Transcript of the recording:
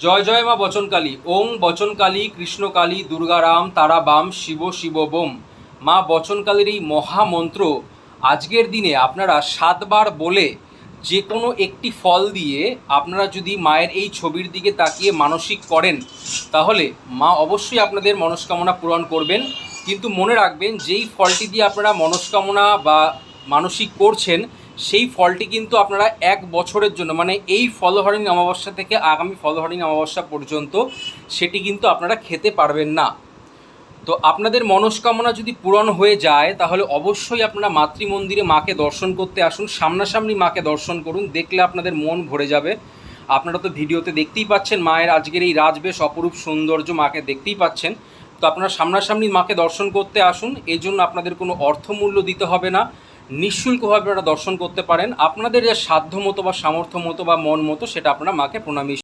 জয় জয় মা বচনকালী। ওং বচনকালী কৃষ্ণকালী দুর্গারাম তারা বাম শিব শিব বোম। মা বচনকালীর এই মহামন্ত্র আজকের দিনে আপনারা 7বার বলে যে কোনো একটি ফল দিয়ে আপনারা যদি মায়ের এই ছবির দিকে তাকিয়ে মানসিক করেন, তাহলে মা অবশ্যই আপনাদের মনস্কামনা পূরণ করবেন। কিন্তু মনে রাখবেন, যেই ফলটি দিয়ে আপনারা মনস্কামনা বা মানসিক করছেন, সেই ফলটি কিন্তু আপনারা 1 বছরের জন্য, মানে এই ফলহরিণী অমাবস্যা থেকে আগামী ফলহরিণী অমাবস্যা পর্যন্ত সেটি কিন্তু আপনারা খেতে পারবেন না। তো আপনাদের মনস্কামনা যদি পূরণ হয়ে যায়, তাহলে অবশ্যই আপনারা মাতৃমন্দিরে মাকে দর্শন করতে আসুন, সামনাসামনি মাকে দর্শন করুন, দেখলে আপনাদের মন ভরে যাবে। আপনারা তো ভিডিওতে দেখতেই পাচ্ছেন মায়ের আজকের এই রাজবেশ, অপরূপ সৌন্দর্য মাকে দেখতেই পাচ্ছেন। তো আপনারা সামনাসামনি মাকে দর্শন করতে আসুন, এই জন্য আপনাদের কোনো অর্থমূল্য দিতে হবে না, নিঃশুল্কভাবে আপনারা দর্শন করতে পারেন। আপনাদের যে সাধ্য মতো বা সামর্থ্য মতো বা মন মতো সেটা আপনারা মাকে প্রণামী